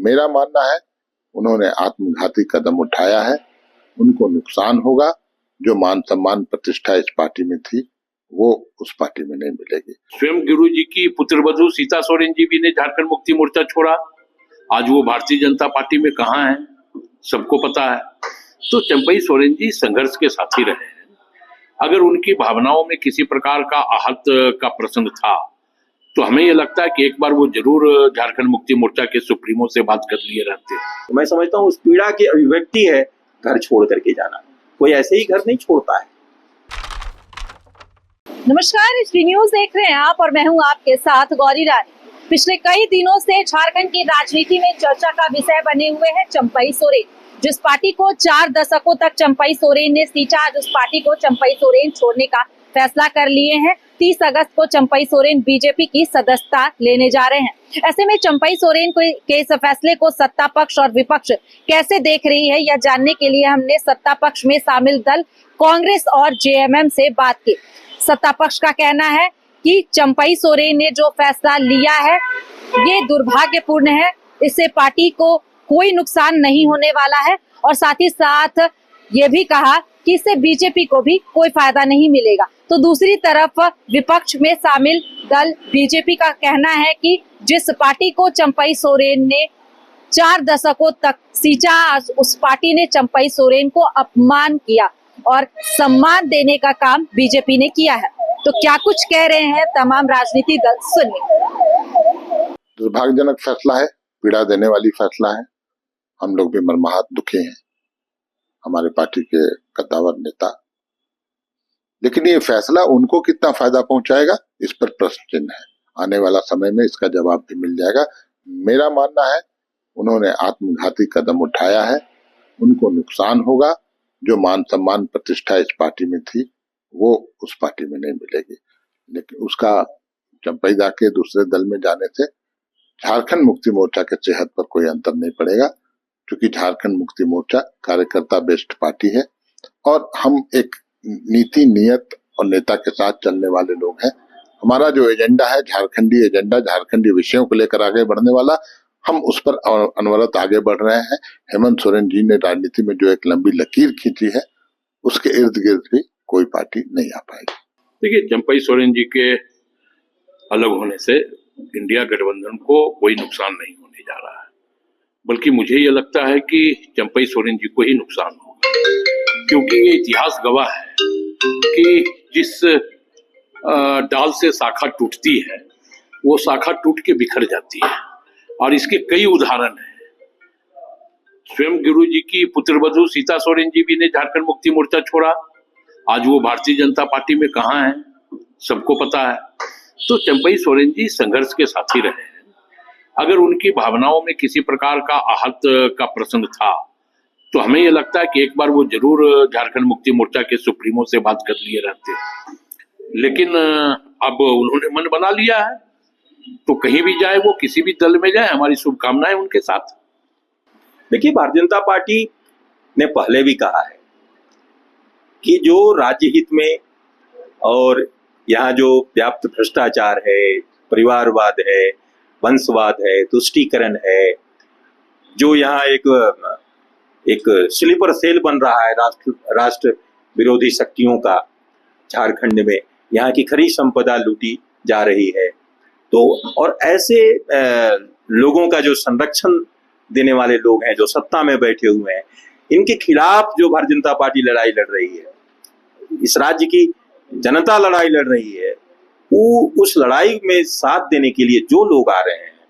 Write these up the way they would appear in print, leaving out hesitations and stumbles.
मेरा मानना है उन्होंने आत्मघाती कदम उठाया है, उनको नुकसान होगा। जो मान सम्मान प्रतिष्ठा इस पार्टी में थी वो उस पार्टी में नहीं मिलेगी। स्वयं गुरु जी की पुत्रवधू सीता सोरेन जी भी ने झारखंड मुक्ति मोर्चा छोड़ा। आज वो भारतीय जनता पार्टी में कहाँ है सबको पता है। तो चंपई सोरेन जी संघर्ष के साथी रहे हैं। अगर उनकी भावनाओं में किसी प्रकार का आहत का प्रसंग था तो हमें ये लगता है कि एक बार वो जरूर झारखंड मुक्ति मोर्चा के सुप्रीमो से बात कर लिए रहते। तो मैं समझता हूँ उस पीड़ा की अभिव्यक्ति है घर छोड़ करके जाना। कोई ऐसे ही घर नहीं छोड़ता है। नमस्कार, एचडी न्यूज देख रहे हैं आप और मैं हूं आपके साथ गौरी रानी। पिछले कई दिनों से झारखंड की राजनीति में चर्चा का विषय बने हुए हैं चंपई सोरेन। जिस पार्टी को 4 दशकों तक चंपई सोरेन ने सींचा, आज उस पार्टी को चंपई सोरेन छोड़ने का फैसला कर लिए हैं। 30 अगस्त को चंपई सोरेन बीजेपी की सदस्यता लेने जा रहे हैं। ऐसे में चंपई सोरेन के इस फैसले को सत्ता पक्ष और विपक्ष कैसे देख रही है, यह जानने के लिए हमने सत्ता पक्ष में शामिल दल कांग्रेस और जेएमएम से बात की। सत्ता पक्ष का कहना है कि चंपई सोरेन ने जो फैसला लिया है ये दुर्भाग्यपूर्ण है, इससे पार्टी को कोई नुकसान नहीं होने वाला है और साथ ही साथ ये भी कहा कि इससे बीजेपी को भी कोई फायदा नहीं मिलेगा। तो दूसरी तरफ विपक्ष में शामिल दल बीजेपी का कहना है कि जिस पार्टी को चंपई सोरेन ने 4 दशकों तक सींचा, उस पार्टी ने चंपई सोरेन को अपमान किया और सम्मान देने का काम बीजेपी ने किया है। तो क्या कुछ कह रहे हैं तमाम राजनीतिक दल, सुनिए। दुर्भाग्यजनक फैसला है, पीड़ा देने वाली फैसला है। हम लोग भी मर्माहत दुखी हैं, हमारे पार्टी के कद्दावर नेता। लेकिन ये फैसला उनको कितना फायदा पहुंचाएगा इस पर प्रश्न चिन्ह है। आने वाला समय में इसका जवाब भी मिल जाएगा। मेरा मानना है उन्होंने आत्मघाती कदम उठाया है, उनको नुकसान होगा। जो मान सम्मान प्रतिष्ठा इस पार्टी में थी वो उस पार्टी में नहीं मिलेगी। लेकिन उसका चंपई दा के दूसरे दल में जाने से झारखंड मुक्ति मोर्चा के सेहत पर कोई अंतर नहीं पड़ेगा, क्योंकि झारखंड मुक्ति मोर्चा कार्यकर्ता बेस्ड पार्टी है और हम एक नीति नियत और नेता के साथ चलने वाले लोग हैं। हमारा जो एजेंडा है झारखंडी एजेंडा, झारखंडी विषयों को लेकर आगे बढ़ने वाला, हम उस पर अनवरत आगे बढ़ रहे हैं। हेमंत सोरेन जी ने राजनीति में जो एक लंबी लकीर खींची है उसके इर्द गिर्द भी कोई पार्टी नहीं आ पाएगी। देखिए, चंपई सोरेन जी के अलग होने से इंडिया गठबंधन को कोई नुकसान नहीं होने जा रहा है, बल्कि मुझे ये लगता है कि चंपई सोरेन जी को ही नुकसान होगा, क्योंकि ये इतिहास गवाह है कि जिस डाल से शाखा टूटती है वो शाखा टूट के बिखर जाती है और इसके कई उदाहरण हैं। स्वयं गुरु जी की पुत्रवधू सीता सोरेन जी भी ने झारखंड मुक्ति मोर्चा छोड़ा। आज वो भारतीय जनता पार्टी में कहाँ है सबको पता है। तो चंपई सोरेन जी संघर्ष के साथी रहे हैं। अगर उनकी भावनाओं में किसी प्रकार का आहत का प्रसंग था तो हमें ये लगता है कि एक बार वो जरूर झारखंड मुक्ति मोर्चा के सुप्रीमो से बात कर लिए रहते। लेकिन अब उन्होंने मन बना लिया है तो कहीं भी जाए, वो किसी भी दल में जाए, हमारी शुभकामनाएं उनके साथ। देखिए, भारतीय जनता पार्टी ने पहले भी कहा है कि जो राज्य हित में और यहाँ जो व्याप्त भ्रष्टाचार है, परिवारवाद है, वंशवाद है, तुष्टीकरण है, जो यहाँ एक स्लीपर सेल बन रहा है राष्ट्र विरोधी शक्तियों का झारखंड में, यहाँ की खरी संपदा लूटी जा रही है। तो और ऐसे लोगों का जो संरक्षण देने वाले लोग हैं, जो सत्ता में बैठे हुए हैं, इनके खिलाफ जो भारतीय जनता पार्टी लड़ाई लड़ रही है, इस राज्य की जनता लड़ाई लड़ रही है, वो उस लड़ाई में साथ देने के लिए जो लोग आ रहे हैं,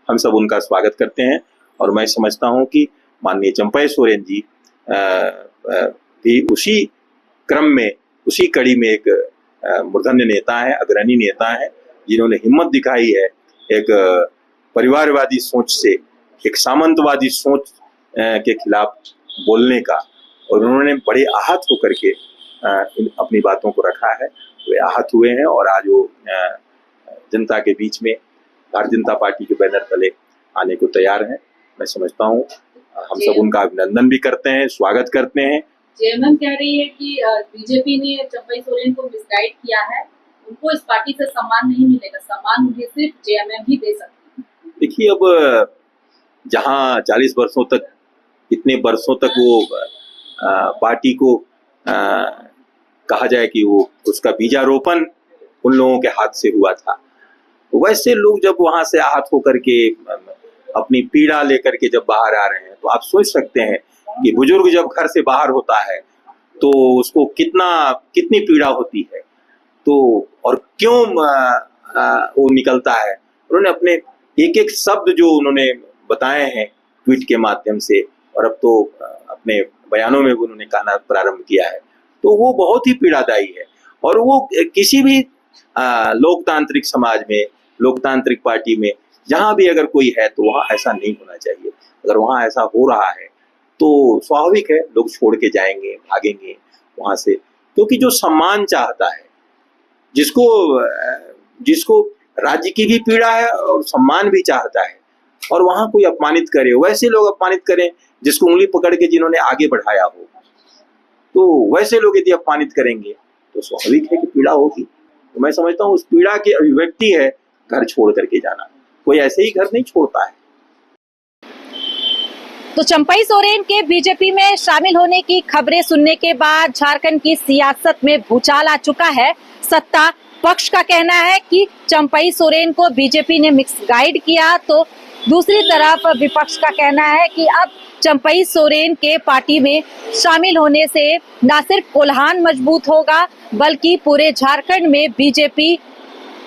हम सब उनका स्वागत करते हैं। और मैं समझता हूं कि माननीय चंपई सोरेन जी भी उसी क्रम में, उसी कड़ी में एक मूर्धन्य नेता है, अग्रणी नेता है, जिन्होंने हिम्मत दिखाई है एक परिवारवादी सोच से एक सामंतवादी सोच के खिलाफ बोलने का। और उन्होंने बड़े आहत होकर के अपनी बातों को रखा है। वे आहत हुए हैं और आज वो जनता के बीच में भारतीय जनता पार्टी के बैनर तले आने को तैयार हैं। मैं समझता हूँ हम सब उनका अभिनंदन भी करते हैं, स्वागत करते हैं। जेएमएम कह रही है कि बीजेपी ने चंपई सोरेन को मिसगाइड किया है, उनको इस पार्टी से सम्मान नहीं मिलेगा, सम्मान उन्हें सिर्फ जेएमएम ही दे सकती है। देखिए, अब जहां 40 वर्षों तक, इतने वर्षों तक वो पार्टी को कहा जाए कि वो उसका बीजारोपण उन लोगों के हाथ से हुआ था, वैसे लोग जब वहां से आहत होकर के अपनी पीड़ा लेकर के जब बाहर आ रहे हैं, तो आप सोच सकते हैं कि बुजुर्ग जब घर से बाहर होता है तो उसको कितनी पीड़ा होती है। तो और क्यों वो निकलता है, उन्होंने अपने एक एक शब्द जो उन्होंने बताए हैं ट्वीट के माध्यम से, और अब तो अपने बयानों में भी उन्होंने कहना प्रारंभ किया है, तो वो बहुत ही पीड़ादायी है। और वो किसी भी लोकतांत्रिक समाज में, लोकतांत्रिक पार्टी में जहां भी अगर कोई है तो वहां ऐसा नहीं होना चाहिए। अगर वहां ऐसा हो रहा है तो स्वाभाविक है लोग छोड़ के जाएंगे, भागेंगे वहां से, क्योंकि जो सम्मान चाहता है, जिसको राज्य की भी पीड़ा है और सम्मान भी चाहता है, और वहां कोई अपमानित करे, वैसे लोग अपमानित करें जिसको उंगली पकड़ के जिन्होंने आगे बढ़ाया हो, तो वैसे लोग यदि अपमानित करेंगे तो स्वाभाविक है कि पीड़ा होगी। तो मैं समझता हूँ उस पीड़ा की अभिव्यक्ति है घर छोड़ करके जाना। कोई ऐसे ही घर नहीं छोड़ता है। तो चंपई सोरेन के बीजेपी में शामिल होने की खबरें सुनने के बाद झारखंड की सियासत में भूचाल आ चुका है। सत्ता पक्ष का कहना है कि चंपई सोरेन को बीजेपी ने मिक्स गाइड किया, तो दूसरी तरफ विपक्ष का कहना है कि अब चंपई सोरेन के पार्टी में शामिल होने से न सिर्फ कोल्हान मजबूत होगा बल्कि पूरे झारखंड में बीजेपी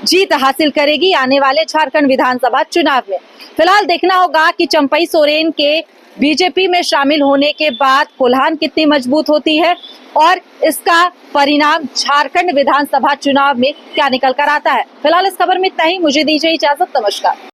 जीत हासिल करेगी आने वाले झारखंड विधानसभा चुनाव में। फिलहाल देखना होगा कि चंपई सोरेन के बीजेपी में शामिल होने के बाद कोल्हान कितनी मजबूत होती है और इसका परिणाम झारखंड विधानसभा चुनाव में क्या निकल कर आता है। फिलहाल इस खबर में इतना ही, मुझे दीजिए इजाजत, नमस्कार।